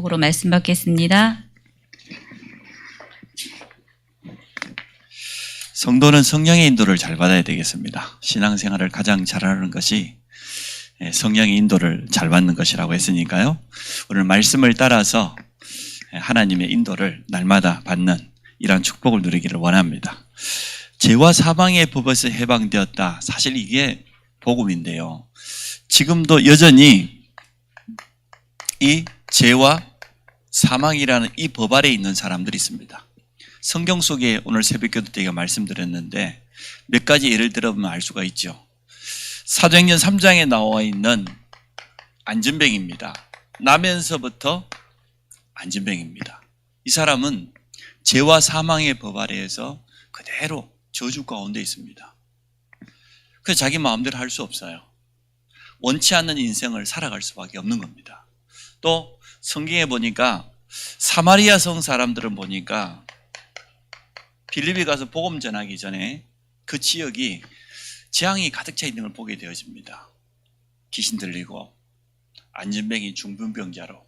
축복으로 말씀 받겠습니다. 성도는 성령의 인도를 잘 받아야 되겠습니다. 신앙생활을 가장 잘하는 것이 성령의 인도를 잘 받는 것이라고 했으니까요. 오늘 말씀을 따라서 하나님의 인도를 날마다 받는 이러한 축복을 누리기를 원합니다. 죄와 사망의 법에서 해방되었다. 사실 이게 복음인데요. 지금도 여전히 이 죄와 사망이라는 이 법 아래에 있는 사람들이 있습니다. 성경 속에 오늘 새벽기도 때 말씀드렸는데 몇 가지 예를 들어보면 알 수가 있죠. 사도행전 3장에 나와 있는 안진뱅입니다. 나면서부터 안진뱅입니다. 이 사람은 죄와 사망의 법 아래에서 그대로 저주 가운데 있습니다. 그래서 자기 마음대로 할 수 없어요. 원치 않는 인생을 살아갈 수밖에 없는 겁니다. 또 성경에 보니까 사마리아 성 사람들은 보니까 빌립에 가서 복음 전하기 전에 그 지역이 재앙이 가득 차 있는 걸 보게 되어집니다. 귀신 들리고 안진뱅이 중풍병자로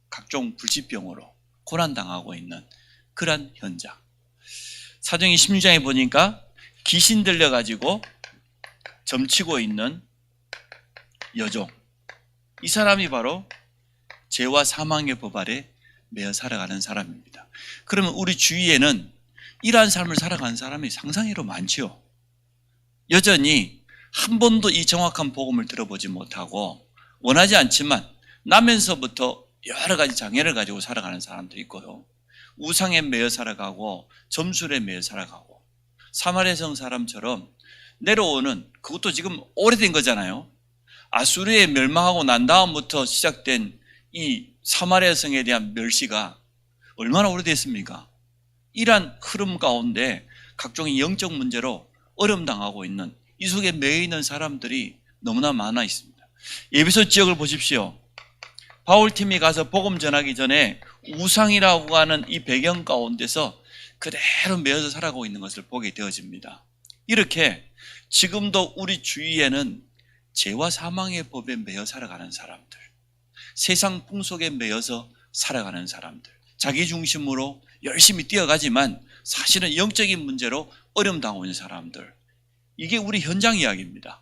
각종 불치병으로 고난당하고 있는 그런 현장. 사도행전 16장에 보니까 귀신 들려가지고 점치고 있는 여종. 이 사람이 바로 죄와 사망의 법 아래 매어 살아가는 사람입니다. 그러면 우리 주위에는 이러한 삶을 살아가는 사람이 상상외로 많지요. 여전히 한 번도 이 정확한 복음을 들어보지 못하고 원하지 않지만 나면서부터 여러 가지 장애를 가지고 살아가는 사람도 있고요. 우상에 매여 살아가고 점술에 매여 살아가고 사마리아 성 사람처럼 내려오는, 그것도 지금 오래된 거잖아요. 아수르에 멸망하고 난 다음부터 시작된 이 사마리아 성에 대한 멸시가 얼마나 오래됐습니까? 이러한 흐름 가운데 각종의 영적 문제로 어려움당하고 있는, 이 속에 매여 있는 사람들이 너무나 많아 있습니다. 에베소 지역을 보십시오. 바울팀이 가서 복음 전하기 전에 우상이라고 하는 이 배경 가운데서 그대로 매여서 살아가고 있는 것을 보게 되어집니다. 이렇게 지금도 우리 주위에는 죄와 사망의 법에 매여 살아가는 사람들, 세상 풍속에 매여서 살아가는 사람들, 자기 중심으로 열심히 뛰어가지만 사실은 영적인 문제로 어려움 당하고 있는 사람들, 이게 우리 현장 이야기입니다.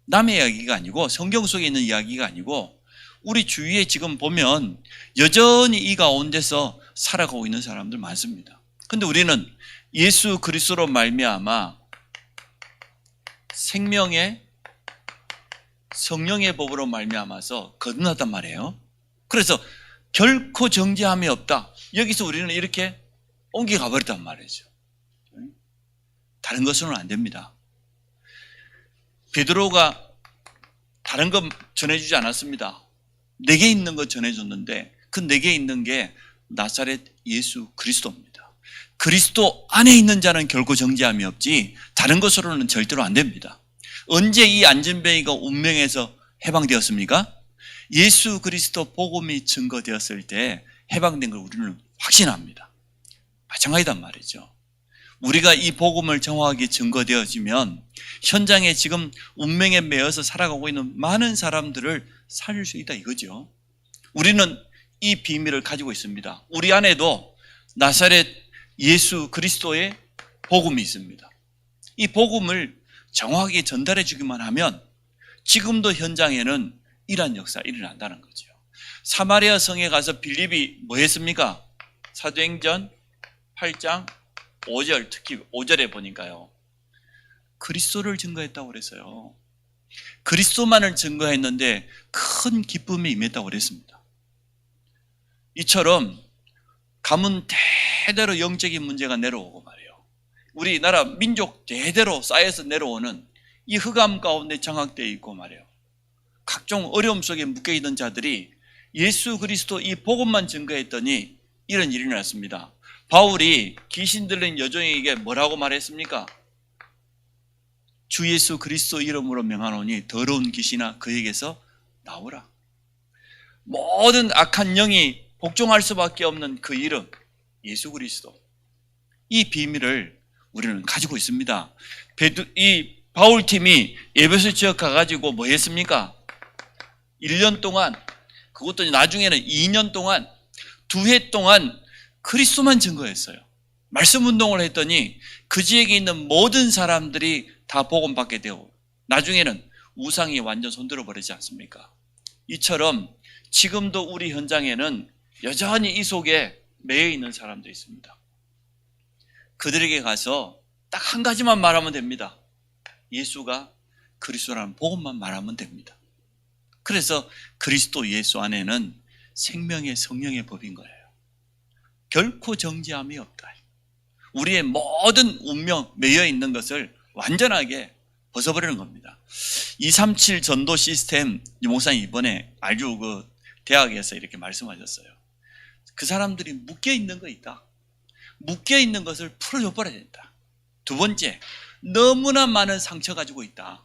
남의 이야기가 아니고 성경 속에 있는 이야기가 아니고 우리 주위에 지금 보면 여전히 이 가운데서 살아가고 있는 사람들 많습니다. 그런데 우리는 예수 그리스도로 말미암아 생명의 성령의 법으로 말미암아서 거듭났단 말이에요. 그래서 결코 정죄함이 없다. 여기서 우리는 이렇게 옮겨가 버렸단 말이죠. 다른 것으로는 안 됩니다. 베드로가 다른 것 전해주지 않았습니다. 내게 있는 것 전해줬는데 그 내게 있는 게 나사렛 예수 그리스도입니다. 그리스도 안에 있는 자는 결코 정죄함이 없지 다른 것으로는 절대로 안 됩니다. 언제 이 안진뱅이가 운명에서 해방되었습니까? 예수 그리스도 복음이 증거되었을 때 해방된 걸 우리는 확신합니다. 마찬가지단 말이죠. 우리가 이 복음을 정확하게 증거되어지면 현장에 지금 운명에 매여서 살아가고 있는 많은 사람들을 살릴 수 있다 이거죠. 우리는 이 비밀을 가지고 있습니다. 우리 안에도 나사렛 예수 그리스도의 복음이 있습니다. 이 복음을 정확하게 전달해 주기만 하면 지금도 현장에는 이러한 역사 일어난다는 거죠. 사마리아 성에 가서 빌립이 뭐 했습니까? 사도행전 8장 5절, 특히 5절에 보니까요, 그리스도를 증거했다고 그랬어요. 그리스도만을 증거했는데 큰 기쁨이 임했다고 그랬습니다. 이처럼 가문 대대로 영적인 문제가 내려오고 말이에요. 우리나라 민족 대대로 쌓여서 내려오는 이 흑암 가운데 장악되어 있고 말이에요. 각종 어려움 속에 묶여있던 자들이 예수 그리스도 이 복음만 증거했더니 이런 일이 일어났습니다. 바울이 귀신 들린 여종에게 뭐라고 말했습니까? 주 예수 그리스도 이름으로 명하노니 더러운 귀신아 그에게서 나오라. 모든 악한 영이 복종할 수밖에 없는 그 이름 예수 그리스도, 이 비밀을 우리는 가지고 있습니다. 이 바울팀이 에베소 지역 가가지고 뭐 했습니까? 1년 동안 그것도 나중에는 2년 동안, 2회 동안 그리스도만 증거했어요. 말씀 운동을 했더니 그 지역에 있는 모든 사람들이 다 복음 받게 되고 나중에는 우상이 완전 손들어 버리지 않습니까? 이처럼 지금도 우리 현장에는 여전히 이 속에 매여 있는 사람도 있습니다. 그들에게 가서 딱 한 가지만 말하면 됩니다. 예수가 그리스도라는 복음만 말하면 됩니다. 그래서 그리스도 예수 안에는 생명의 성령의 법인 거예요. 결코 정죄함이 없다. 우리의 모든 운명 매여 있는 것을 완전하게 벗어버리는 겁니다. 237 전도 시스템 목사님 이번에 아주 그 대학에서 이렇게 말씀하셨어요. 그 사람들이 묶여 있는 거 있다. 묶여 있는 것을 풀어줘 버려야 된다. 두 번째, 너무나 많은 상처 가지고 있다.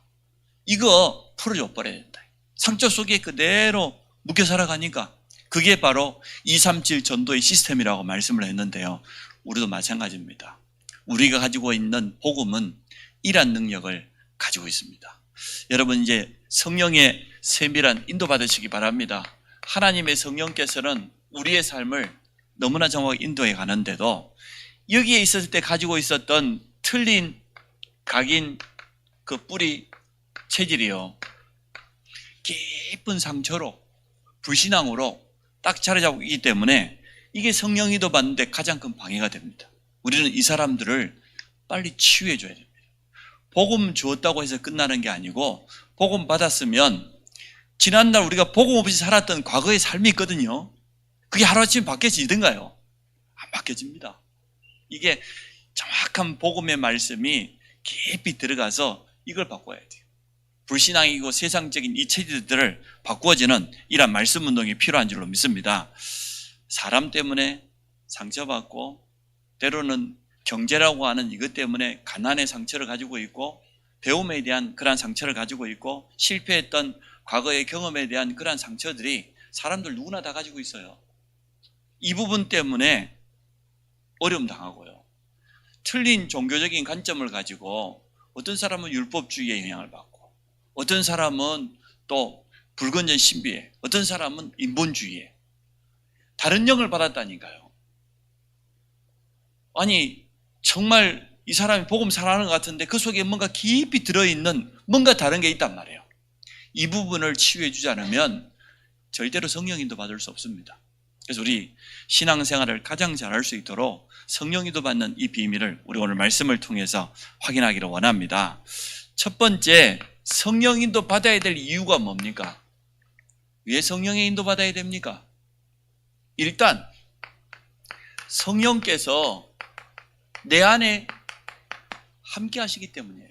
이거 풀어줘 버려야 된다. 상처 속에 그대로 묶여 살아가니까 그게 바로 237 전도의 시스템이라고 말씀을 했는데요. 우리도 마찬가지입니다. 우리가 가지고 있는 복음은 이러한 능력을 가지고 있습니다. 여러분 이제 성령의 세밀한 인도받으시기 바랍니다. 하나님의 성령께서는 우리의 삶을 너무나 정확히 인도해 가는데도 여기에 있었을 때 가지고 있었던 틀린 각인 그 뿌리 체질이요. 깊은 상처로 불신앙으로 딱 자리 잡고 있기 때문에 이게 성령 인도 받는데 가장 큰 방해가 됩니다. 우리는 이 사람들을 빨리 치유해 줘야 됩니다. 복음 주었다고 해서 끝나는 게 아니고 복음 받았으면 지난날 우리가 복음 없이 살았던 과거의 삶이 있거든요. 그게 하루아침에 바뀌어지든가요? 안 바뀌어집니다. 이게 정확한 복음의 말씀이 깊이 들어가서 이걸 바꿔야 돼요. 불신앙이고 세상적인 이 체질들을 바꾸어지는 이런 말씀 운동이 필요한 줄로 믿습니다. 사람 때문에 상처받고 때로는 경제라고 하는 이것 때문에 가난의 상처를 가지고 있고 배움에 대한 그러한 상처를 가지고 있고 실패했던 과거의 경험에 대한 그러한 상처들이 사람들 누구나 다 가지고 있어요. 이 부분 때문에 어려움 당하고요. 틀린 종교적인 관점을 가지고 어떤 사람은 율법주의의 영향을 받고 어떤 사람은 또 불건전 신비에 어떤 사람은 인본주의에 다른 영을 받았다니까요. 아니 정말 이 사람이 복음 살아가는 것 같은데 그 속에 뭔가 깊이 들어있는 뭔가 다른 게 있단 말이에요. 이 부분을 치유해 주지 않으면 절대로 성령인도 받을 수 없습니다. 그래서 우리 신앙생활을 가장 잘할 수 있도록 성령인도 받는 이 비밀을 우리 오늘 말씀을 통해서 확인하기를 원합니다. 첫 번째, 성령인도 받아야 될 이유가 뭡니까? 왜 성령의 인도 받아야 됩니까? 일단 성령께서 내 안에 함께 하시기 때문이에요.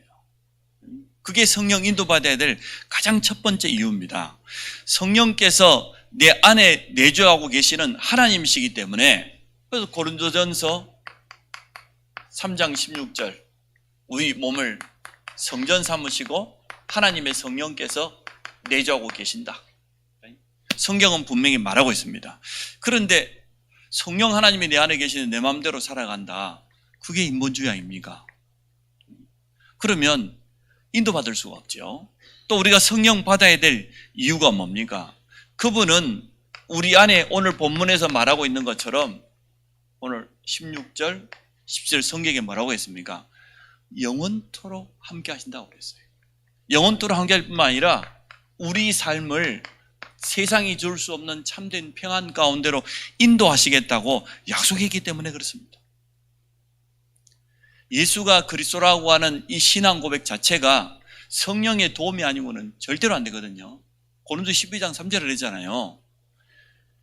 그게 성령 인도받아야 될 가장 첫 번째 이유입니다. 성령께서 내 안에 내주하고 계시는 하나님이시기 때문에 그래서 고린도전서 3장 16절 우리 몸을 성전 삼으시고 하나님의 성령께서 내주하고 계신다. 성경은 분명히 말하고 있습니다. 그런데 성령 하나님이 내 안에 계시는 내 마음대로 살아간다. 그게 인본주의 아닙니까? 그러면 인도받을 수가 없죠. 또 우리가 성령 받아야 될 이유가 뭡니까? 그분은 우리 안에 오늘 본문에서 말하고 있는 것처럼 오늘 16절, 17절 성경에 뭐라고 했습니까? 영원토록 함께 하신다고 그랬어요. 영원토록 함께 할 뿐만 아니라 우리 삶을 세상이 줄 수 없는 참된 평안 가운데로 인도하시겠다고 약속했기 때문에 그렇습니다. 예수가 그리스도라고 하는 이 신앙 고백 자체가 성령의 도움이 아니고는 절대로 안 되거든요. 고린도 12장 3절을 했잖아요.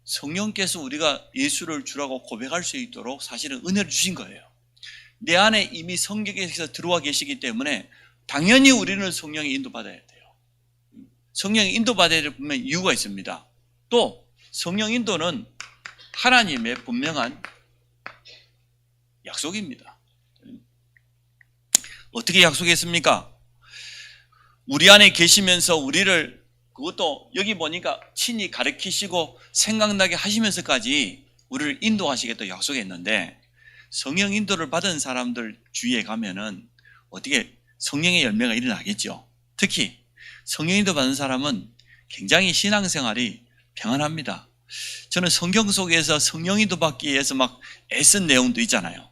성령께서 우리가 예수를 주라고 고백할 수 있도록 사실은 은혜를 주신 거예요. 내 안에 이미 성령께서 들어와 계시기 때문에 당연히 우리는 성령의 인도받아야 돼요. 성령의 인도받아야 될 분명히 이유가 있습니다. 또 성령 인도는 하나님의 분명한 약속입니다. 어떻게 약속했습니까? 우리 안에 계시면서 우리를 그것도 여기 보니까 친히 가르치시고 생각나게 하시면서까지 우리를 인도하시겠다고 약속했는데 성령 인도를 받은 사람들 주위에 가면은 어떻게 성령의 열매가 일어나겠죠. 특히 성령 인도 받은 사람은 굉장히 신앙생활이 평안합니다. 저는 성경 속에서 성령 인도받기 위해서 막 애쓴 내용도 있잖아요.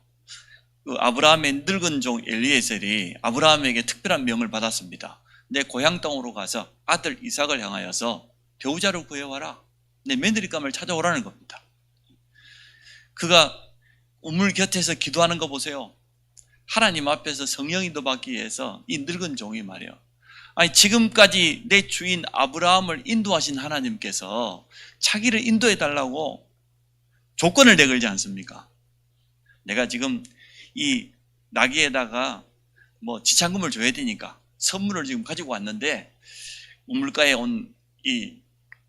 그 아브라함의 늙은 종 엘리에셀이 아브라함에게 특별한 명을 받았습니다. 내 고향 땅으로 가서 아들 이삭을 향하여서 배우자를 구해와라. 내 며느리감을 찾아오라는 겁니다. 그가 우물 곁에서 기도하는 거 보세요. 하나님 앞에서 성령 인도받기 위해서 이 늙은 종이 말이에요. 아니 지금까지 내 주인 아브라함을 인도하신 하나님께서 자기를 인도해 달라고 조건을 내걸지 않습니까? 내가 지금 이 나귀에다가 뭐 지참금을 줘야 되니까 선물을 지금 가지고 왔는데 우물가에 온 이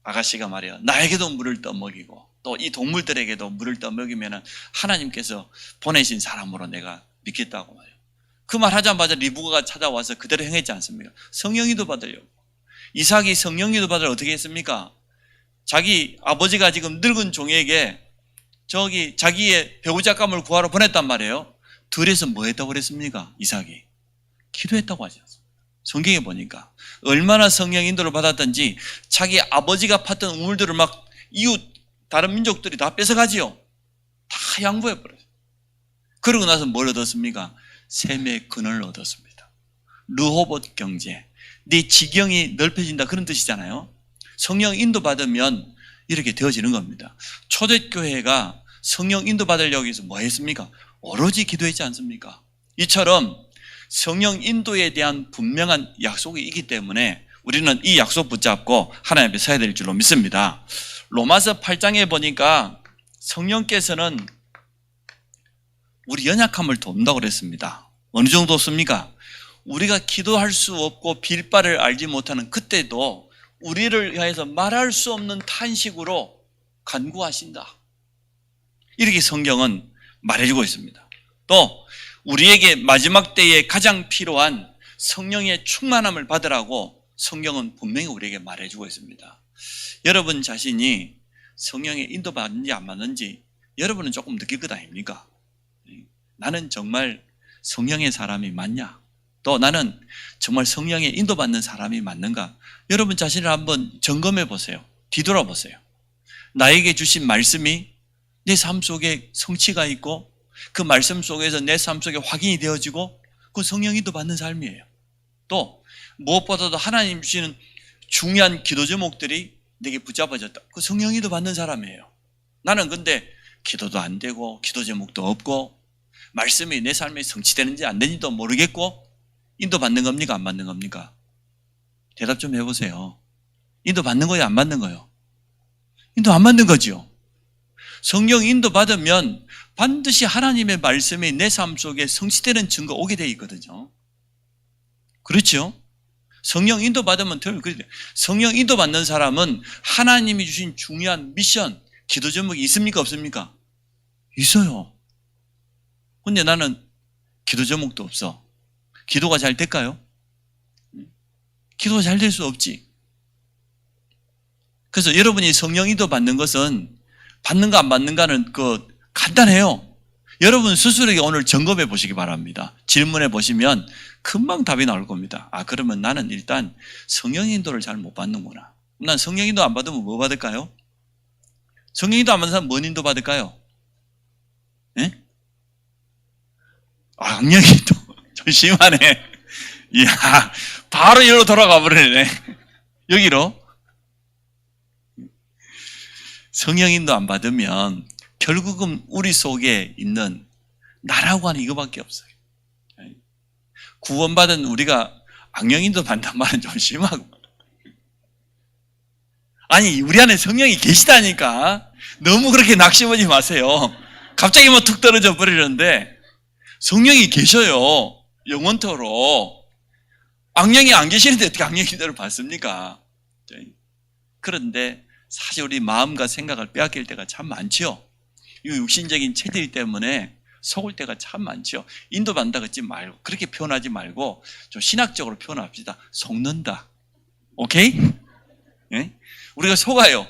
아가씨가 말이에요. 나에게도 물을 떠먹이고 또 이 동물들에게도 물을 떠먹이면 하나님께서 보내신 사람으로 내가 믿겠다고 말해요. 그 말 하자마자 리브가가 찾아와서 그대로 행했지 않습니까? 성령이도 받으려고. 이삭이 성령이도 받으려 어떻게 했습니까? 자기 아버지가 지금 늙은 종에게 저기 자기의 배우자감을 구하러 보냈단 말이에요. 들에서 뭐 했다고 그랬습니까? 이삭이 기도했다고 하지 않습니까? 성경에 보니까 얼마나 성령 인도를 받았던지 자기 아버지가 팠던 우물들을 막 이웃 다른 민족들이 다 뺏어가지요. 다 양보해버려요. 그러고 나서 뭘 얻었습니까? 셈의 근을 얻었습니다. 르호봇 경제, 네 지경이 넓혀진다 그런 뜻이잖아요. 성령 인도받으면 이렇게 되어지는 겁니다. 초대교회가 성령 인도받으려고 해서 뭐 했습니까? 오로지 기도했지 않습니까? 이처럼 성령 인도에 대한 분명한 약속이 있기 때문에 우리는 이 약속 붙잡고 하나님 앞에 서야 될 줄로 믿습니다. 로마서 8장에 보니까 성령께서는 우리 연약함을 돕는다고 그랬습니다. 어느 정도 씁니까? 우리가 기도할 수 없고 빌 바를 알지 못하는 그때도 우리를 위해서 말할 수 없는 탄식으로 간구하신다. 이렇게 성경은 말해주고 있습니다. 또 우리에게 마지막 때에 가장 필요한 성령의 충만함을 받으라고 성경은 분명히 우리에게 말해주고 있습니다. 여러분 자신이 성령에 인도받는지 안 받는지 여러분은 조금 느낄 것 아닙니까? 나는 정말 성령의 사람이 맞냐? 또 나는 정말 성령에 인도받는 사람이 맞는가? 여러분 자신을 한번 점검해 보세요. 뒤돌아보세요. 나에게 주신 말씀이 내 삶 속에 성취가 있고 그 말씀 속에서 내 삶 속에 확인이 되어지고 그 성령 인도받는 삶이에요. 또 무엇보다도 하나님 주시는 중요한 기도 제목들이 내게 붙잡아졌다. 그 성령 인도받는 사람이에요. 나는 근데 기도도 안 되고 기도 제목도 없고 말씀이 내 삶에 성취되는지 안 되는지도 모르겠고 인도받는 겁니까? 안 받는 겁니까? 대답 좀 해보세요. 인도받는 거예요? 안 받는 거예요? 인도 안 받는 거죠. 성령 인도받으면 반드시 하나님의 말씀이 내 삶 속에 성취되는 증거 오게 되어 있거든요. 그렇죠? 성령 인도받으면 성령 인도받는 사람은 하나님이 주신 중요한 미션, 기도 제목이 있습니까? 없습니까? 있어요. 근데 나는 기도 제목도 없어. 기도가 잘 될까요? 기도가 잘 될 수 없지. 그래서 여러분이 성령 인도 받는 것은 받는가 안 받는가는 간단해요. 여러분 스스로에게 오늘 점검해 보시기 바랍니다. 질문해 보시면 금방 답이 나올 겁니다. 그러면 나는 일단 성령 인도를 잘 못 받는구나. 난 성령 인도 안 받으면 뭐 받을까요? 성령 인도 안 받는 사람 뭔 인도 받을까요? 예? 악령 인도. 좀 심하네. 이야, 바로 여기로 돌아가 버리네. 여기로. 성령 인도 안 받으면 결국은 우리 속에 있는 나라고 하는 이거밖에 없어요. 구원받은 우리가 악령 인도 받는 말은 좀 심하고. 아니, 우리 안에 성령이 계시다니까. 너무 그렇게 낙심하지 마세요. 갑자기 뭐 툭 떨어져 버리는데 성령이 계셔요. 영원토록. 악령이 안 계시는데 어떻게 악령 인도를 받습니까? 그런데 사실 우리 마음과 생각을 빼앗길 때가 참 많죠. 이 육신적인 체질 때문에 속을 때가 참 많죠. 인도받는다 그러지 말고 그렇게 표현하지 말고 좀 신학적으로 표현합시다. 속는다. 오케이? 예? 우리가 속아요.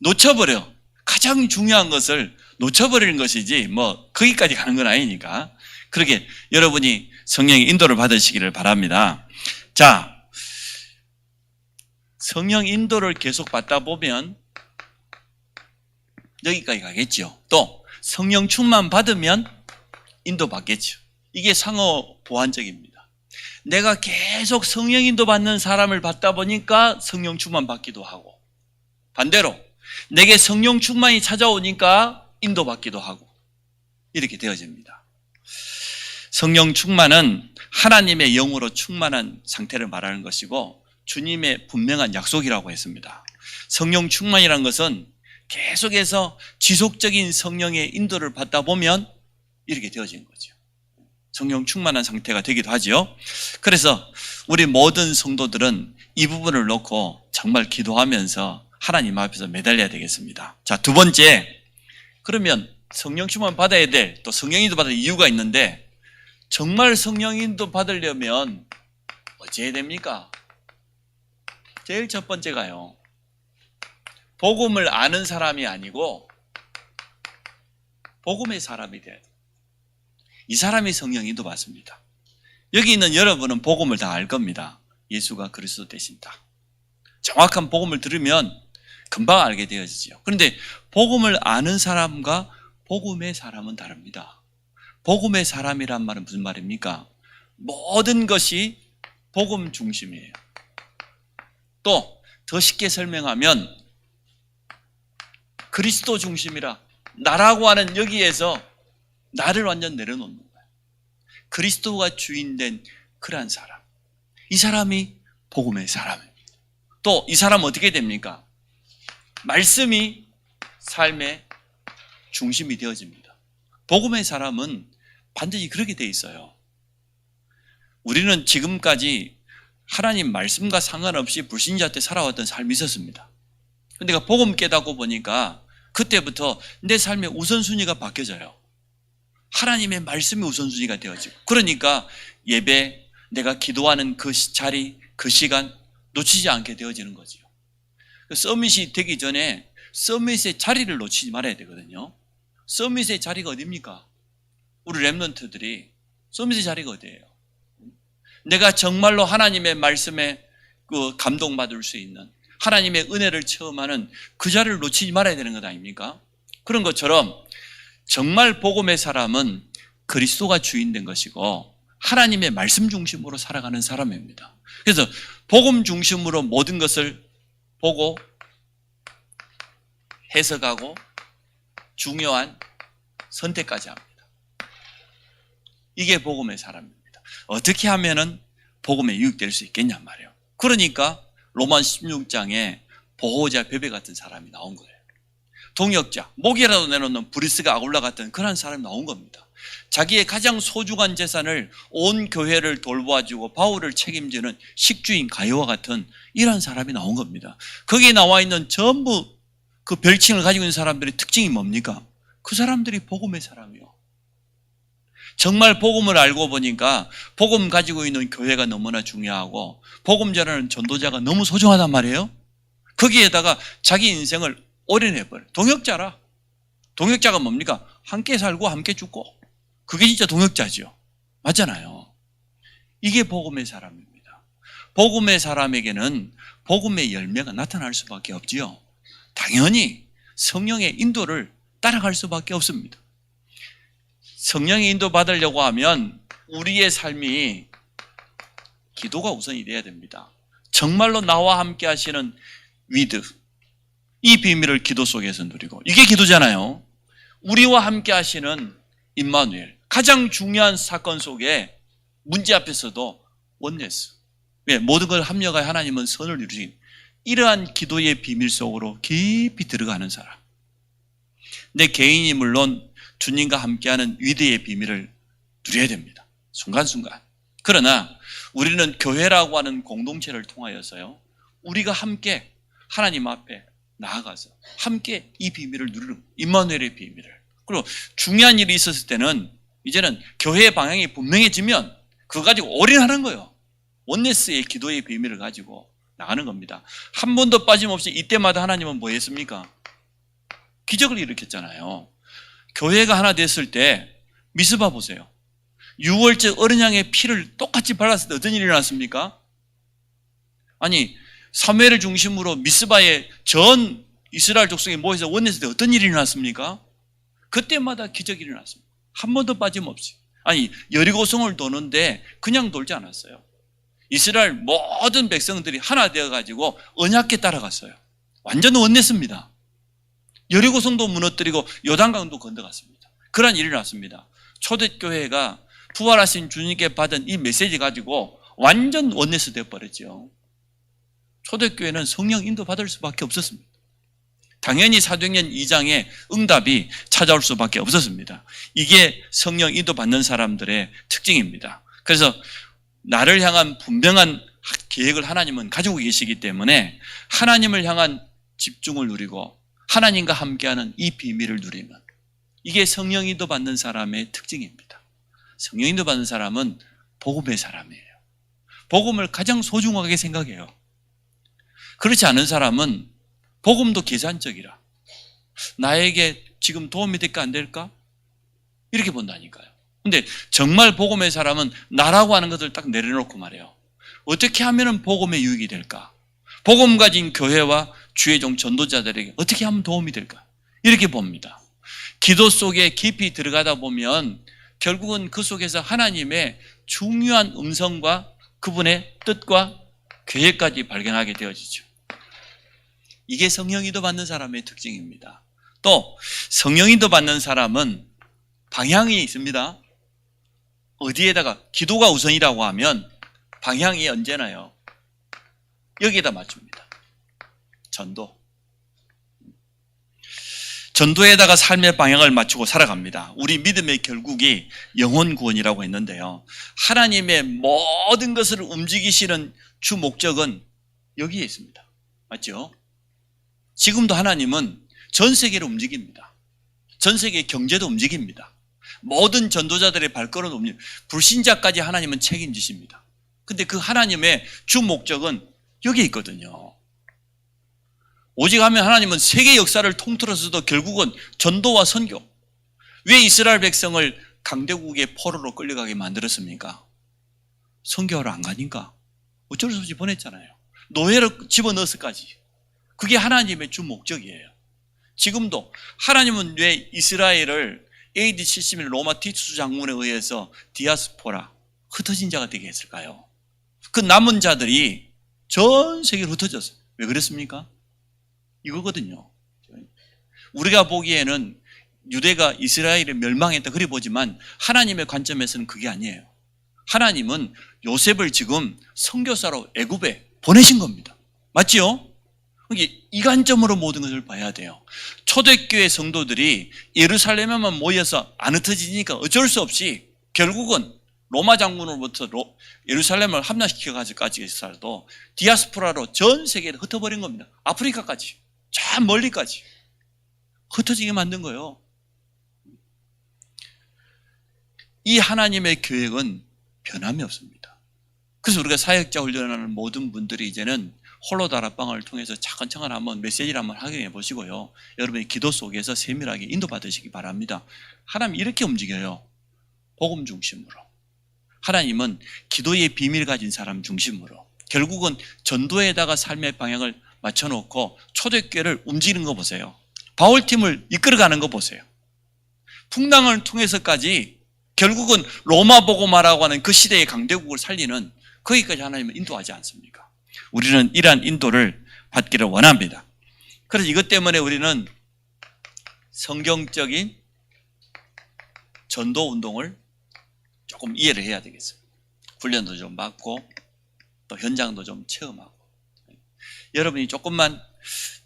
놓쳐버려. 가장 중요한 것을 놓쳐버리는 것이지 뭐 거기까지 가는 건 아니니까. 그렇게 여러분이 성령의 인도를 받으시기를 바랍니다. 자, 성령 인도를 계속 받다 보면 여기까지 가겠죠. 또 성령 충만 받으면 인도받겠죠. 이게 상호 보완적입니다. 내가 계속 성령 인도 받는 사람을 받다 보니까 성령 충만 받기도 하고, 반대로 내게 성령 충만이 찾아오니까 인도받기도 하고, 이렇게 되어집니다. 성령 충만은 하나님의 영으로 충만한 상태를 말하는 것이고 주님의 분명한 약속이라고 했습니다. 성령 충만이라는 것은 계속해서 지속적인 성령의 인도를 받다 보면 이렇게 되어지는 거죠. 성령 충만한 상태가 되기도 하죠. 그래서 우리 모든 성도들은 이 부분을 놓고 정말 기도하면서 하나님 앞에서 매달려야 되겠습니다. 자, 두 번째, 그러면 성령 충만 받아야 될, 또 성령 인도 받을 이유가 있는데, 정말 성령 인도 받으려면 어찌해야 됩니까? 제일 첫 번째가요, 복음을 아는 사람이 아니고 복음의 사람이 돼야 돼요. 이 사람이 성령 인도 받습니다. 여기 있는 여러분은 복음을 다 알 겁니다. 예수가 그리스도 되신다. 정확한 복음을 들으면 금방 알게 되어지죠. 그런데 복음을 아는 사람과 복음의 사람은 다릅니다. 복음의 사람이란 말은 무슨 말입니까? 모든 것이 복음 중심이에요. 또 더 쉽게 설명하면 그리스도 중심이라, 나라고 하는 여기에서 나를 완전 내려놓는 거예요. 그리스도가 주인된 그러한 사람, 이 사람이 복음의 사람입니다. 또 이 사람은 어떻게 됩니까? 말씀이 삶의 중심이 되어집니다. 복음의 사람은 반드시 그렇게 돼 있어요. 우리는 지금까지 하나님 말씀과 상관없이 불신자 때 살아왔던 삶이 있었습니다. 근데 내가 복음 깨닫고 보니까 그때부터 내 삶의 우선순위가 바뀌어져요. 하나님의 말씀이 우선순위가 되어지고, 그러니까 예배, 내가 기도하는 그 자리, 그 시간 놓치지 않게 되어지는 거죠. 서밋이 되기 전에 서밋의 자리를 놓치지 말아야 되거든요. 서밋의 자리가 어디입니까? 우리 랩런트들이 서밋의 자리가 어디예요? 내가 정말로 하나님의 말씀에 그 감동받을 수 있는, 하나님의 은혜를 체험하는 그 자리를 놓치지 말아야 되는 것 아닙니까? 그런 것처럼 정말 복음의 사람은 그리스도가 주인된 것이고 하나님의 말씀 중심으로 살아가는 사람입니다. 그래서 복음 중심으로 모든 것을 보고 해석하고 중요한 선택까지 합니다. 이게 복음의 사람입니다. 어떻게 하면은 복음에 유익될 수 있겠냐 말이에요. 그러니까 로만 16장에 보호자 베베 같은 사람이 나온 거예요. 동역자, 목이라도 내놓는 브리스가 아굴라 같은 그런 사람이 나온 겁니다. 자기의 가장 소중한 재산을 온 교회를 돌보아주고 바울을 책임지는 식주인 가이오와 같은 이런 사람이 나온 겁니다. 거기에 나와 있는 전부 그 별칭을 가지고 있는 사람들의 특징이 뭡니까? 그 사람들이 복음의 사람이요. 정말 복음을 알고 보니까 복음 가지고 있는 교회가 너무나 중요하고 복음 전하는 전도자가 너무 소중하단 말이에요. 거기에다가 자기 인생을 올인해버려요. 동역자라. 동역자가 뭡니까? 함께 살고 함께 죽고. 그게 진짜 동역자죠. 맞잖아요. 이게 복음의 사람입니다. 복음의 사람에게는 복음의 열매가 나타날 수밖에 없지요. 당연히 성령의 인도를 따라갈 수밖에 없습니다. 성령의 인도 받으려고 하면 우리의 삶이 기도가 우선이 돼야 됩니다. 정말로 나와 함께 하시는 위드, 이 비밀을 기도 속에서 누리고, 이게 기도잖아요. 우리와 함께 하시는 임마누엘, 가장 중요한 사건 속에 문제 앞에서도 원네스, 모든 걸 합력하여 하나님은 선을 이루신, 이러한 기도의 비밀 속으로 깊이 들어가는 사람, 내 개인이 물론 주님과 함께하는 위대의 비밀을 누려야 됩니다. 순간순간. 그러나 우리는 교회라고 하는 공동체를 통하여서요, 우리가 함께 하나님 앞에 나아가서 함께 이 비밀을 누리는, 임마누엘의 비밀을. 그리고 중요한 일이 있었을 때는 이제는 교회의 방향이 분명해지면 그거 가지고 올인하는 거예요. 원네스의 기도의 비밀을 가지고 나가는 겁니다. 한 번도 빠짐없이 이때마다 하나님은 뭐 했습니까? 기적을 일으켰잖아요. 교회가 하나 됐을 때 미스바 보세요. 6월째 어린 양의 피를 똑같이 발랐을 때 어떤 일이 일어났습니까? 아니, 사무엘을 중심으로 미스바의 전 이스라엘 족속이 모여서 원냈을 때 어떤 일이 일어났습니까? 그때마다 기적이 일어났습니다. 한 번도 빠짐없이. 아니, 여리고성을 도는데 그냥 돌지 않았어요. 이스라엘 모든 백성들이 하나 되어가지고 언약궤 따라갔어요. 완전 원냈습니다. 여리고성도 무너뜨리고 요단강도 건너갔습니다. 그런 일이 일어났습니다. 초대교회가 부활하신 주님께 받은 이 메시지 가지고 완전 원내스 되어버렸죠. 초대교회는 성령 인도 받을 수밖에 없었습니다. 당연히 사도행전 2장의 응답이 찾아올 수밖에 없었습니다. 이게 성령 인도 받는 사람들의 특징입니다. 그래서 나를 향한 분명한 계획을 하나님은 가지고 계시기 때문에 하나님을 향한 집중을 누리고 하나님과 함께하는 이 비밀을 누리는, 이게 성령 인도 받는 사람의 특징입니다. 성령 인도 받는 사람은 복음의 사람이에요. 복음을 가장 소중하게 생각해요. 그렇지 않은 사람은 복음도 계산적이라, 나에게 지금 도움이 될까 안 될까? 이렇게 본다니까요. 근데 정말 복음의 사람은 나라고 하는 것을 딱 내려놓고 말해요. 어떻게 하면 복음에 유익이 될까? 복음 가진 교회와 주의 종 전도자들에게 어떻게 하면 도움이 될까? 이렇게 봅니다. 기도 속에 깊이 들어가다 보면 결국은 그 속에서 하나님의 중요한 음성과 그분의 뜻과 계획까지 발견하게 되어지죠. 이게 성령인도 받는 사람의 특징입니다. 또 성령인도 받는 사람은 방향이 있습니다. 어디에다가, 기도가 우선이라고 하면 방향이 언제나요, 여기에다 맞춥니다. 전도에다가 삶의 방향을 맞추고 살아갑니다. 우리 믿음의 결국이 영혼 구원이라고 했는데요, 하나님의 모든 것을 움직이시는 주 목적은 여기에 있습니다. 맞죠? 지금도 하나님은 전 세계를 움직입니다. 전 세계 경제도 움직입니다. 모든 전도자들의 발걸음을 움직입니다. 불신자까지 하나님은 책임지십니다. 근데 그 하나님의 주 목적은 여기에 있거든요. 오직 하면 하나님은 세계 역사를 통틀어서도 결국은 전도와 선교. 왜 이스라엘 백성을 강대국의 포로로 끌려가게 만들었습니까? 선교하러 안 가니까 어쩔 수 없이 보냈잖아요. 노예를 집어넣었을까지. 그게 하나님의 주 목적이에요. 지금도 하나님은 왜 이스라엘을 AD 70년 로마 티투스 장군에 의해서 디아스포라, 흩어진 자가 되게 했을까요? 그 남은 자들이 전 세계로 흩어졌어요. 왜 그랬습니까? 이거거든요. 우리가 보기에는 유대가 이스라엘에 멸망했다 그리 보지만 하나님의 관점에서는 그게 아니에요. 하나님은 요셉을 지금 선교사로 애굽에 보내신 겁니다. 맞지요? 이 관점으로 모든 것을 봐야 돼요. 초대교회 성도들이 예루살렘에만 모여서 안 흩어지니까 어쩔 수 없이 결국은 로마 장군으로부터 예루살렘을 함락시켜가지고까지 있어도 디아스포라로 전 세계에 흩어버린 겁니다. 아프리카까지, 저 멀리까지 흩어지게 만든 거예요. 이 하나님의 계획은 변함이 없습니다. 그래서 우리가 사역자 훈련하는 모든 분들이 이제는 홀로 다락방을 통해서 차근차근 한번 메시지를 한번 확인해 보시고요. 여러분의 기도 속에서 세밀하게 인도받으시기 바랍니다. 하나님 이렇게 움직여요. 복음 중심으로. 하나님은 기도의 비밀 가진 사람 중심으로. 결국은 전도에다가 삶의 방향을 맞춰놓고 초대교회를 움직이는 거 보세요. 바울팀을 이끌어가는 거 보세요. 풍랑을 통해서까지 결국은 로마 복음화라고 하는 그 시대의 강대국을 살리는 거기까지 하나님은 인도하지 않습니까? 우리는 이러한 인도를 받기를 원합니다. 그래서 이것 때문에 우리는 성경적인 전도 운동을 조금 이해를 해야 되겠습니다. 훈련도 좀 받고 또 현장도 좀 체험하고, 여러분이 조금만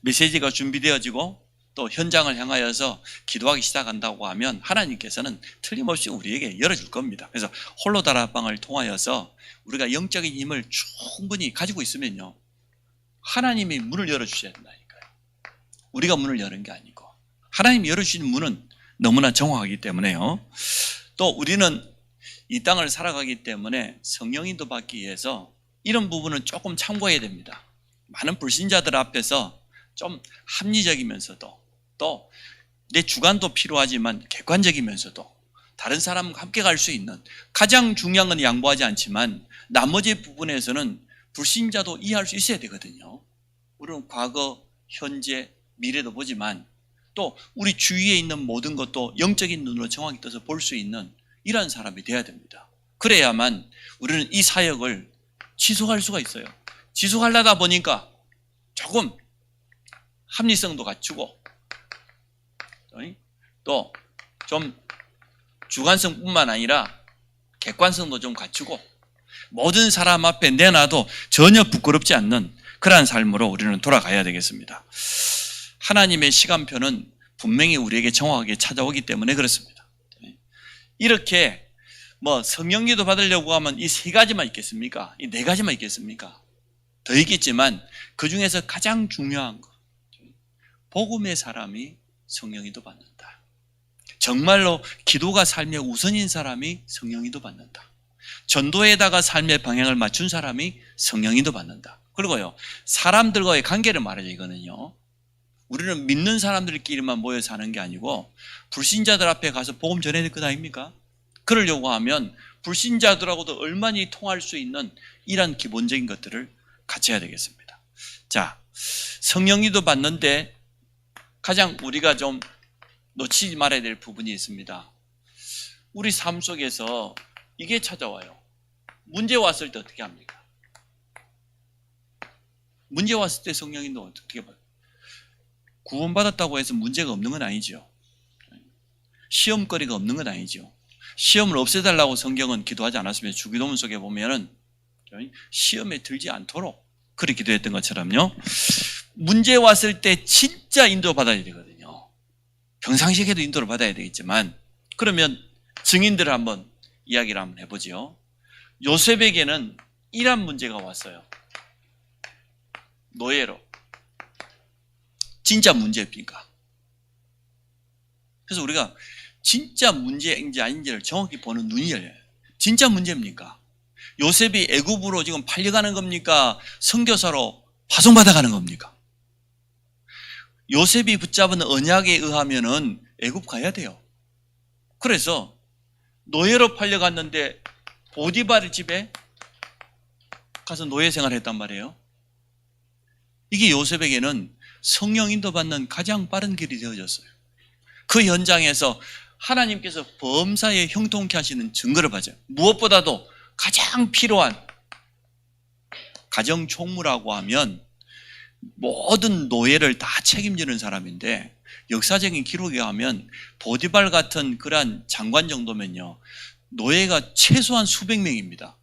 메시지가 준비되어지고 또 현장을 향하여서 기도하기 시작한다고 하면 하나님께서는 틀림없이 우리에게 열어줄 겁니다. 그래서 홀로 다락방을 통하여서 우리가 영적인 힘을 충분히 가지고 있으면요, 하나님이 문을 열어주셔야 된다니까요. 우리가 문을 여는 게 아니고 하나님이 열어주시는 문은 너무나 정확하기 때문에요. 또 우리는 이 땅을 살아가기 때문에 성령인도 받기 위해서 이런 부분은 조금 참고해야 됩니다. 많은 불신자들 앞에서 좀 합리적이면서도 또 내 주관도 필요하지만 객관적이면서도 다른 사람과 함께 갈 수 있는, 가장 중요한 건 양보하지 않지만 나머지 부분에서는 불신자도 이해할 수 있어야 되거든요. 우리는 과거, 현재, 미래도 보지만 또 우리 주위에 있는 모든 것도 영적인 눈으로 정확히 떠서 볼 수 있는 이런 사람이 돼야 됩니다. 그래야만 우리는 이 사역을 지속할 수가 있어요. 지속하려다 보니까 조금 합리성도 갖추고 또 좀 주관성뿐만 아니라 객관성도 좀 갖추고 모든 사람 앞에 내놔도 전혀 부끄럽지 않는 그러한 삶으로 우리는 돌아가야 되겠습니다. 하나님의 시간표는 분명히 우리에게 정확하게 찾아오기 때문에 그렇습니다. 이렇게 성령기도 받으려고 하면 이 세 가지만 있겠습니까? 이 네 가지만 있겠습니까? 더 있겠지만 그 중에서 가장 중요한 거, 복음의 사람이 성령기도 받는다. 정말로 기도가 삶의 우선인 사람이 성령기도 받는다. 전도에다가 삶의 방향을 맞춘 사람이 성령기도 받는다. 그리고요, 사람들과의 관계를 말하죠. 이거는요, 우리는 믿는 사람들끼리만 모여 사는 게 아니고 불신자들 앞에 가서 복음 전해야 될 것 아닙니까? 그러려고 하면 불신자들하고도 얼마나 통할 수 있는 이런 기본적인 것들을 갖춰야 되겠습니다. 자, 성령기도 받는데 가장 우리가 좀 놓치지 말아야 될 부분이 있습니다. 우리 삶 속에서 이게 찾아와요. 문제 왔을 때 어떻게 합니까? 문제 왔을 때 성령님도 어떻게 봐요? 구원받았다고 해서 문제가 없는 건 아니죠. 시험거리가 없는 건 아니죠. 시험을 없애달라고 성경은 기도하지 않았습니다. 주기도문 속에 보면은 시험에 들지 않도록 그렇게 기도했던 것처럼요. 문제 왔을 때 진짜 인도받아야 되거든요. 평상시에도 인도를 받아야 되겠지만, 그러면 증인들을 한번 이야기를 한번 해보죠. 요셉에게는 이런 문제가 왔어요. 노예로. 진짜 문제입니까? 그래서 우리가 진짜 문제인지 아닌지를 정확히 보는 눈이 열려요. 진짜 문제입니까? 요셉이 애굽으로 지금 팔려가는 겁니까? 선교사로 파송받아가는 겁니까? 요셉이 붙잡은 언약에 의하면은 애굽 가야 돼요. 그래서 노예로 팔려갔는데 보디발 집에 가서 노예 생활을 했단 말이에요. 이게 요셉에게는 성령 인도받는 가장 빠른 길이 되어졌어요. 그 현장에서 하나님께서 범사에 형통케 하시는 증거를 받아요. 무엇보다도 가장 필요한 가정 총무라고 하면 모든 노예를 다 책임지는 사람인데, 역사적인 기록에 하면 보디발 같은 그러한 장관 정도면요, 노예가 최소한 수백 명입니다.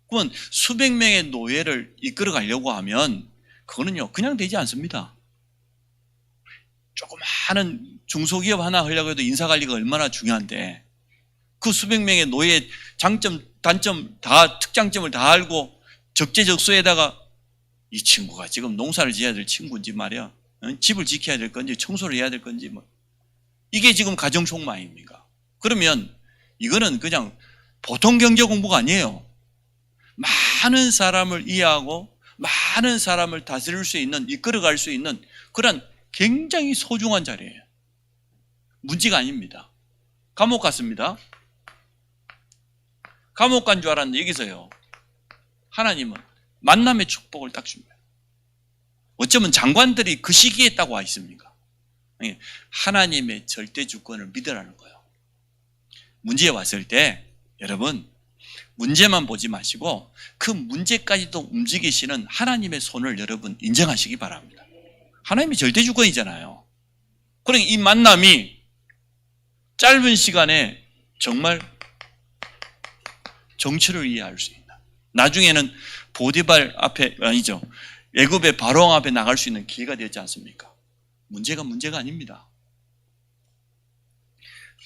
그러면 수백 명의 노예를 이끌어 가려고 하면 그거는요 그냥 되지 않습니다. 조그마한 중소기업 하나 하려고 해도 인사관리가 얼마나 중요한데, 그 수백 명의 노예의 장점, 단점 다, 특장점을 다 알고 적재적소에다가 이 친구가 지금 농사를 지어야 될 친구인지 말이야, 집을 지켜야 될 건지 청소를 해야 될 건지 이게 지금 가정총무 아닙니까? 그러면 이거는 그냥 보통 경제 공부가 아니에요. 많은 사람을 이해하고 많은 사람을 다스릴 수 있는, 이끌어갈 수 있는 그런 굉장히 소중한 자리예요. 문제가 아닙니다. 감옥 갔습니다. 감옥 간 줄 알았는데 여기서요, 하나님은 만남의 축복을 딱 줍니다. 어쩌면 장관들이 그 시기에 딱 와 있습니까? 하나님의 절대 주권을 믿으라는 거예요. 문제에 왔을 때 여러분, 문제만 보지 마시고 그 문제까지도 움직이시는 하나님의 손을 여러분 인정하시기 바랍니다. 하나님이 절대 주권이잖아요. 그러니 이 만남이 짧은 시간에 정말 정치를 이해할 수 있는, 나중에는 보디발 앞에, 아니죠, 애굽의 바로왕 앞에 나갈 수 있는 기회가 되지 않습니까? 문제가 아닙니다.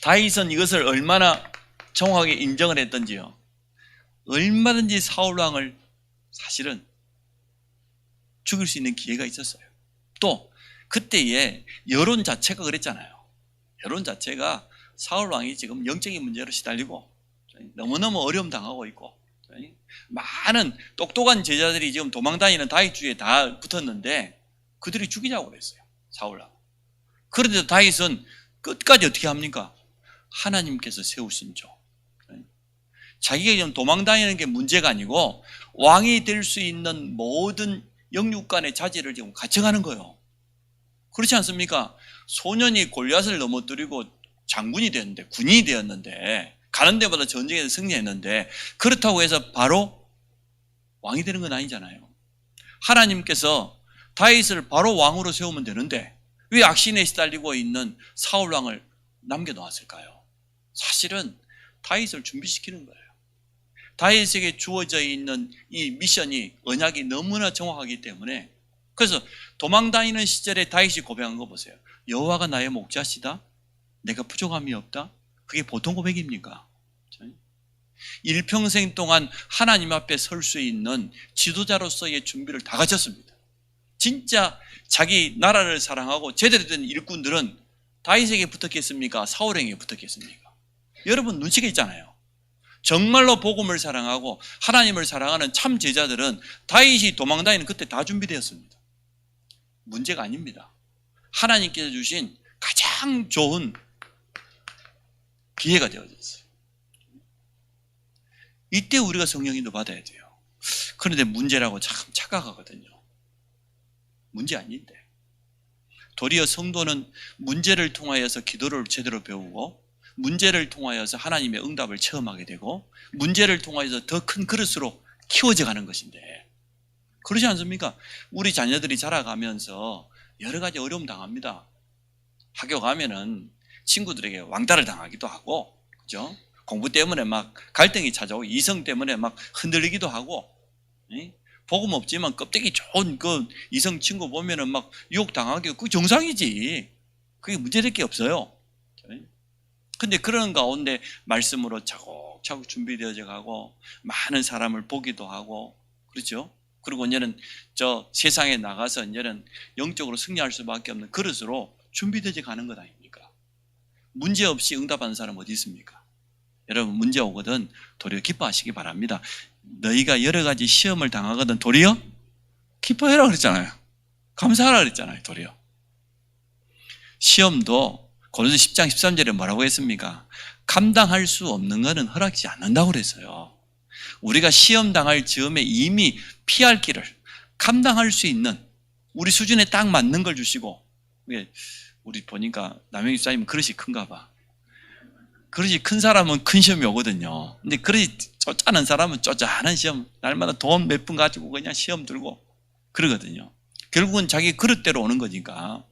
다윗은 이것을 얼마나 정확하게 인정을 했던지요, 얼마든지 사울왕을 사실은 죽일 수 있는 기회가 있었어요. 또 그때의 여론 자체가 그랬잖아요. 여론 자체가 사울왕이 지금 영적인 문제로 시달리고 너무너무 어려움 당하고 있고, 많은 똑똑한 제자들이 지금 도망다니는 다윗 주위에 다 붙었는데 그들이 죽이자고 그랬어요, 사울왕. 그런데 다윗은 끝까지 어떻게 합니까? 하나님께서 세우신 종, 자기가 지금 도망다니는 게 문제가 아니고 왕이 될 수 있는 모든 영육간의 자질을 지금 갖춰가는 거예요. 그렇지 않습니까? 소년이 골리앗을 넘어뜨리고 장군이 되었는데, 군인이 되었는데, 가는 데마다 전쟁에서 승리했는데, 그렇다고 해서 바로 왕이 되는 건 아니잖아요. 하나님께서 다윗을 바로 왕으로 세우면 되는데 왜 악신에 시달리고 있는 사울 왕을 남겨놓았을까요? 사실은 다윗을 준비시키는 거예요. 다윗에게 주어져 있는 이 미션이, 언약이 너무나 정확하기 때문에. 그래서 도망다니는 시절에 다윗이 고백한 거 보세요. 여호와가 나의 목자시다, 내가 부족함이 없다. 그게 보통 고백입니까? 일평생 동안 하나님 앞에 설 수 있는 지도자로서의 준비를 다 갖췄습니다. 진짜 자기 나라를 사랑하고 제대로 된 일꾼들은 다윗에게 붙었겠습니까? 사울에게 붙었겠습니까? 여러분 눈치가 있잖아요. 정말로 복음을 사랑하고 하나님을 사랑하는 참 제자들은 다윗이 도망다니는 그때 다 준비되었습니다. 문제가 아닙니다. 하나님께서 주신 가장 좋은 기회가 되어졌어요. 이때 우리가 성령인도 받아야 돼요. 그런데 문제라고 참 착각하거든요. 문제 아닌데. 도리어 성도는 문제를 통하여서 기도를 제대로 배우고, 문제를 통하여서 하나님의 응답을 체험하게 되고, 문제를 통하여서 더 큰 그릇으로 키워져 가는 것인데, 그렇지 않습니까? 우리 자녀들이 자라가면서 여러 가지 어려움 당합니다. 학교 가면은 친구들에게 왕따를 당하기도 하고, 그죠? 공부 때문에 막 갈등이 찾아오고, 이성 때문에 막 흔들리기도 하고, 복음 없지만 껍데기 좋은 그 이성 친구 보면은 막 유혹 당하기도, 그게 정상이지. 그게 문제될 게 없어요. 근데 그런 가운데 말씀으로 차곡차곡 준비되어져 가고, 많은 사람을 보기도 하고, 그렇죠? 그리고 이제는 저 세상에 나가서 이제는 영적으로 승리할 수밖에 없는 그릇으로 준비되어져 가는 것 아닙니까? 문제 없이 응답하는 사람 어디 있습니까? 여러분 문제 오거든 도리어 기뻐하시기 바랍니다. 너희가 여러 가지 시험을 당하거든 도리어 기뻐해라 그랬잖아요. 감사하라 그랬잖아요. 도리어. 시험도 고린도서 10장 13절에 뭐라고 했습니까? 감당할 수 없는 것은 허락지 않는다고 그랬어요. 우리가 시험 당할 즈음에 이미 피할 길을 감당할 수 있는 우리 수준에 딱 맞는 걸 주시고, 우리 보니까 남영희 집사님은 그릇이 큰가 봐. 그릇이 큰 사람은 큰 시험이 오거든요. 근데 그릇이 쪼짜는 사람은 쪼짜한 시험, 날마다 돈 몇 푼 가지고 그냥 시험 들고 그러거든요. 결국은 자기 그릇대로 오는 거니까.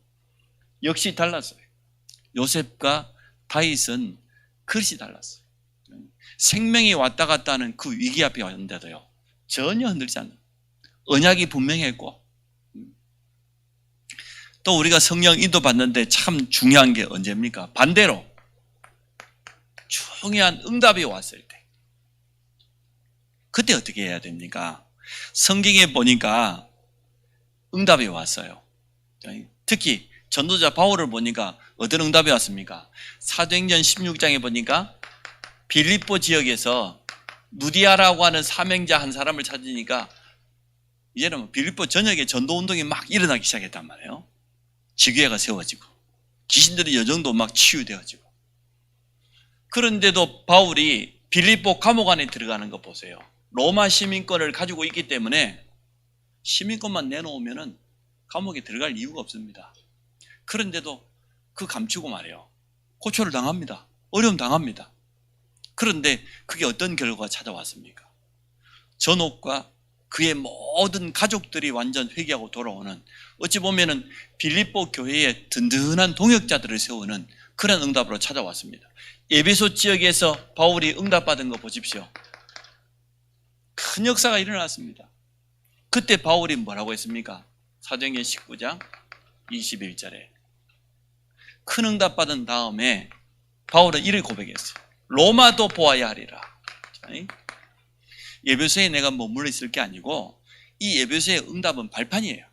역시 달랐어요. 요셉과 다윗은 그릇이 달랐어요. 생명이 왔다 갔다 하는 그 위기 앞에 왔는데도요, 전혀 흔들리지 않는 언약이 분명했고, 또 우리가 성령 인도받는데 참 중요한 게 언제입니까? 반대로 중요한 응답이 왔을 때, 그때 어떻게 해야 됩니까? 성경에 보니까 응답이 왔어요. 특히 전도자 바울을 보니까 어떤 응답이 왔습니까? 사도행전 16장에 보니까 빌립보 지역에서 누디아라고 하는 사명자 한 사람을 찾으니까 이제는 빌립보 전역에 전도운동이 막 일어나기 시작했단 말이에요. 지교회가 세워지고 귀신들의 여정도 막 치유되어지고. 그런데도 바울이 빌립보 감옥 안에 들어가는 거 보세요. 로마 시민권을 가지고 있기 때문에 시민권만 내놓으면 감옥에 들어갈 이유가 없습니다. 그런데도 그 감추고 말이에요. 고초를 당합니다. 어려움 당합니다. 그런데 그게 어떤 결과가 찾아왔습니까? 전옥과 그의 모든 가족들이 완전 회개하고 돌아오는, 어찌 보면은 빌립보 교회에 든든한 동역자들을 세우는 그런 응답으로 찾아왔습니다. 에베소 지역에서 바울이 응답받은 거 보십시오. 큰 역사가 일어났습니다. 그때 바울이 뭐라고 했습니까? 사도행전 19장 21절에 큰 응답받은 다음에 바울은 이를 고백했어요. 로마도 보아야 하리라. 에베소에 내가 머물러 있을 게 아니고 이 에베소의 응답은 발판이에요.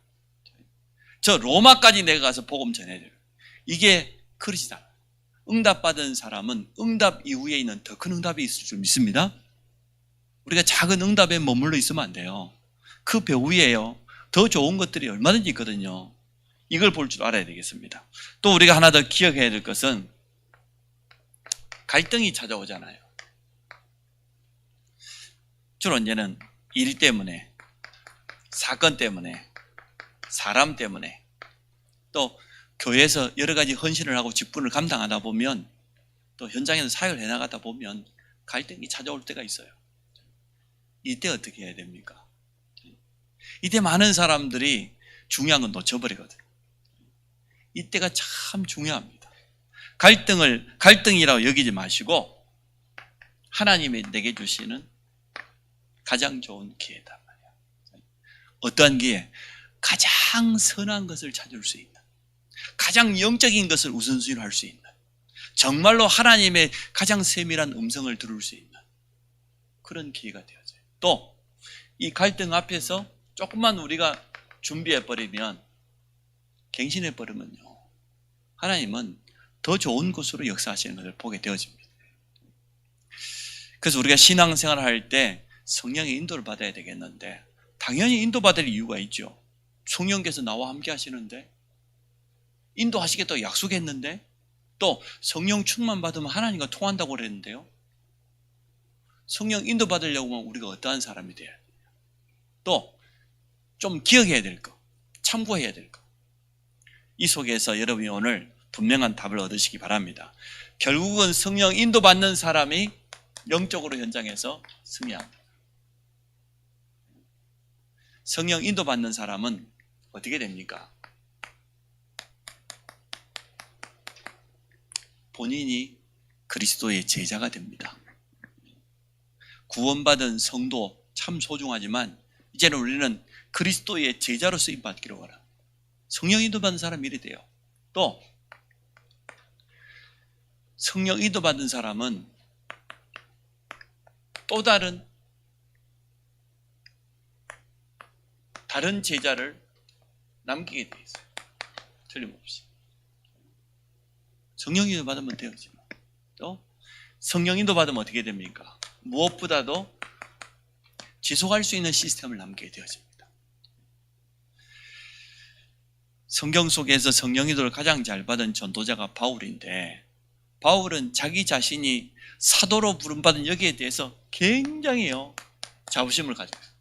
저 로마까지 내가 가서 복음 전해야 돼요. 이게 그릇이다. 응답받은 사람은 응답 이후에 있는 더 큰 응답이 있을 줄 믿습니다. 우리가 작은 응답에 머물러 있으면 안 돼요. 그 배후에요, 더 좋은 것들이 얼마든지 있거든요. 이걸 볼 줄 알아야 되겠습니다. 또 우리가 하나 더 기억해야 될 것은 갈등이 찾아오잖아요. 주로 이제는 일 때문에, 사건 때문에, 사람 때문에, 또 교회에서 여러 가지 헌신을 하고 직분을 감당하다 보면 또 현장에서 사역을 해나가다 보면 갈등이 찾아올 때가 있어요. 이때 어떻게 해야 됩니까? 이때 많은 사람들이 중요한 건 놓쳐버리거든요. 이때가 참 중요합니다. 갈등이라고 여기지 마시고 하나님이 내게 주시는 가장 좋은 기회다 말이야. 어떠한 기회? 가장 선한 것을 찾을 수 있는, 가장 영적인 것을 우선순위로 할 수 있는, 정말로 하나님의 가장 세밀한 음성을 들을 수 있는 그런 기회가 되어져요. 또 이 갈등 앞에서 조금만 우리가 준비해버리면, 갱신해버리면요, 하나님은 더 좋은 곳으로 역사하시는 것을 보게 되어집니다. 그래서 우리가 신앙생활을 할 때 성령의 인도를 받아야 되겠는데, 당연히 인도받을 이유가 있죠. 성령께서 나와 함께 하시는데, 인도하시겠다고 약속했는데, 또 성령 충만 받으면 하나님과 통한다고 그랬는데요. 성령 인도 받으려고 하면 우리가 어떠한 사람이 돼야 돼요? 또 좀 기억해야 될 거, 참고해야 될 거, 이 속에서 여러분이 오늘 분명한 답을 얻으시기 바랍니다. 결국은 성령 인도받는 사람이 영적으로 현장에서 승리합니다. 성령 인도받는 사람은 어떻게 됩니까? 본인이 그리스도의 제자가 됩니다. 구원받은 성도 참 소중하지만 이제는 우리는 그리스도의 제자로 쓰임받기로 원합니다. 성령 인도받은 사람이 이래 돼요. 또 성령 인도받은 사람은 또 다른 제자를 남기게 돼 있어요. 틀림없이. 성령 인도 받으면 되었지만, 또 성령 인도 받으면 어떻게 됩니까? 무엇보다도 지속할 수 있는 시스템을 남기게 되어집니다. 성경 속에서 성령 인도를 가장 잘 받은 전도자가 바울인데, 바울은 자기 자신이 사도로 부름받은 여기에 대해서 굉장히 자부심을 가지고 있어요.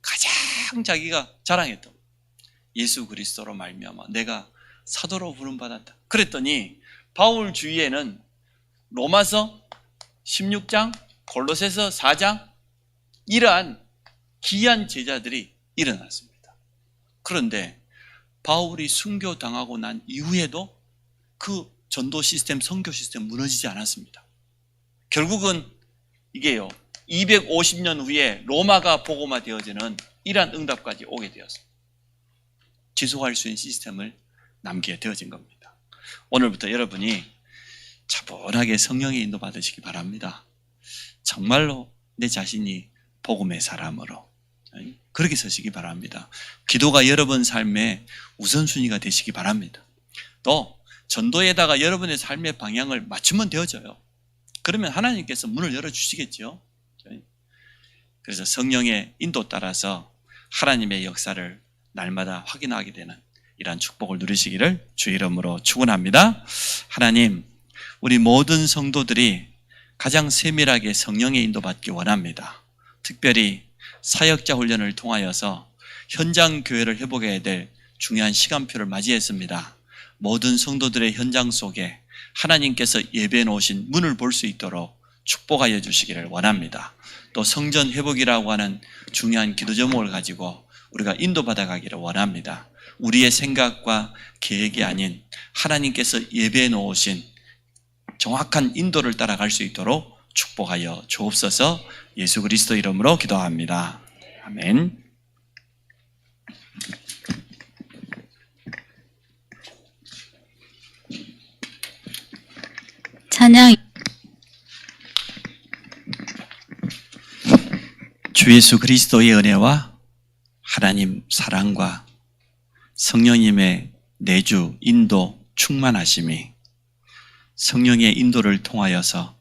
가장 자기가 자랑했던, 예수 그리스도로 말미암아 내가 사도로 부름받았다. 그랬더니 바울 주위에는 로마서 16장, 골로새서 4장, 이러한 귀한 제자들이 일어났습니다. 그런데 바울이 순교당하고 난 이후에도 그 전도 시스템, 선교 시스템 무너지지 않았습니다. 결국은 이게요, 250년 후에 로마가 복음화 되어지는 이러한 응답까지 오게 되었습니다. 지속할 수 있는 시스템을 남기게 되어진 겁니다. 오늘부터 여러분이 차분하게 성령의 인도 받으시기 바랍니다. 정말로 내 자신이 복음의 사람으로 그렇게 서시기 바랍니다. 기도가 여러분 삶의 우선순위가 되시기 바랍니다. 또 전도에다가 여러분의 삶의 방향을 맞추면 되어져요. 그러면 하나님께서 문을 열어주시겠죠. 그래서 성령의 인도 따라서 하나님의 역사를 날마다 확인하게 되는 이러한 축복을 누리시기를 주 이름으로 축원합니다. 하나님, 우리 모든 성도들이 가장 세밀하게 성령의 인도받기 원합니다. 특별히 사역자 훈련을 통하여서 현장 교회를 회복해야 될 중요한 시간표를 맞이했습니다. 모든 성도들의 현장 속에 하나님께서 예배해 놓으신 문을 볼 수 있도록 축복하여 주시기를 원합니다. 또 성전 회복이라고 하는 중요한 기도 제목을 가지고 우리가 인도받아 가기를 원합니다. 우리의 생각과 계획이 아닌 하나님께서 예배해 놓으신 정확한 인도를 따라갈 수 있도록 축복하여 주옵소서. 예수 그리스도 이름으로 기도합니다. 아멘. 찬양. 주 예수 그리스도의 은혜와 하나님 사랑과 성령님의 내주, 인도, 충만하심이 성령의 인도를 통하여서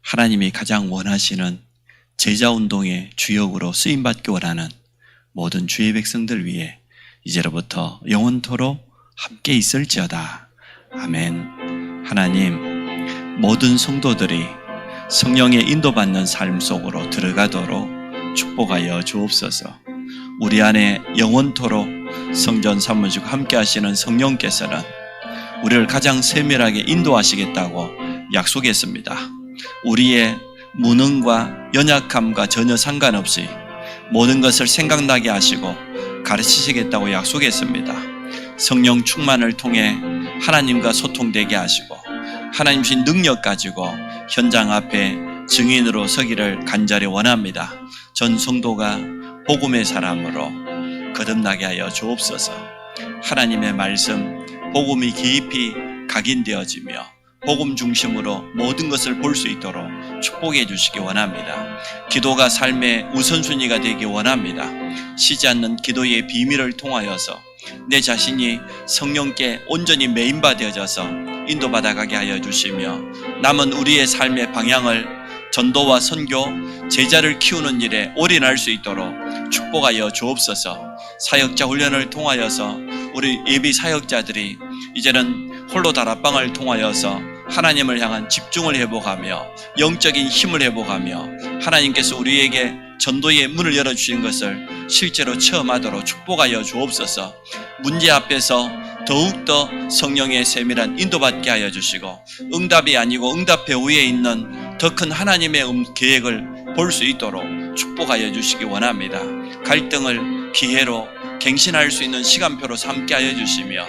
하나님이 가장 원하시는 제자운동의 주역으로 쓰임받기 원하는 모든 주의 백성들 위해 이제로부터 영원토록 함께 있을지어다. 아멘. 하나님, 모든 성도들이 성령의 인도받는 삶 속으로 들어가도록 축복하여 주옵소서. 우리 안에 영원토록 성전 사무시고 함께 하시는 성령께서는 우리를 가장 세밀하게 인도하시겠다고 약속했습니다. 우리의 무능과 연약함과 전혀 상관없이 모든 것을 생각나게 하시고 가르치시겠다고 약속했습니다. 성령 충만을 통해 하나님과 소통되게 하시고 하나님 주신 능력 가지고 현장 앞에 증인으로 서기를 간절히 원합니다. 전 성도가 복음의 사람으로 거듭나게 하여 주옵소서. 하나님의 말씀, 복음이 깊이 각인되어지며 복음 중심으로 모든 것을 볼 수 있도록 축복해 주시기 원합니다. 기도가 삶의 우선순위가 되기 원합니다. 쉬지 않는 기도의 비밀을 통하여서 내 자신이 성령께 온전히 메인받아져서 인도받아가게 하여 주시며 남은 우리의 삶의 방향을 전도와 선교, 제자를 키우는 일에 올인할 수 있도록 축복하여 주옵소서. 사역자 훈련을 통하여서 우리 예비 사역자들이 이제는 홀로 다락방을 통하여서 하나님을 향한 집중을 회복하며 영적인 힘을 회복하며 하나님께서 우리에게 전도의 문을 열어주신 것을 실제로 체험하도록 축복하여 주옵소서. 문제 앞에서 더욱더 성령의 세밀한 인도받게 하여 주시고 응답이 아니고 응답 배후에 있는 더 큰 하나님의 계획을 볼 수 있도록 축복하여 주시기 원합니다. 갈등을 기회로 갱신할 수 있는 시간표로 삼게 하여 주시며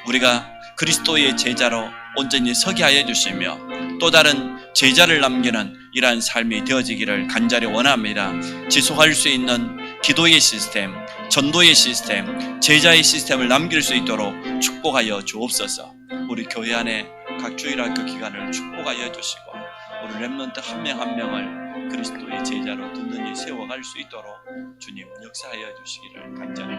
우리가 그리스도의 제자로 온전히 서게 하여 주시며 또 다른 제자를 남기는 이러한 삶이 되어지기를 간절히 원합니다. 지속할 수 있는 기도의 시스템, 전도의 시스템, 제자의 시스템을 남길 수 있도록 축복하여 주옵소서. 우리 교회 안에 각 주일학교 기간을 축복하여 주시고 우리 렘넌트 한 명 한 명을 그리스도의 제자로 든든히 세워갈 수 있도록 주님 역사하여 주시기를 간절히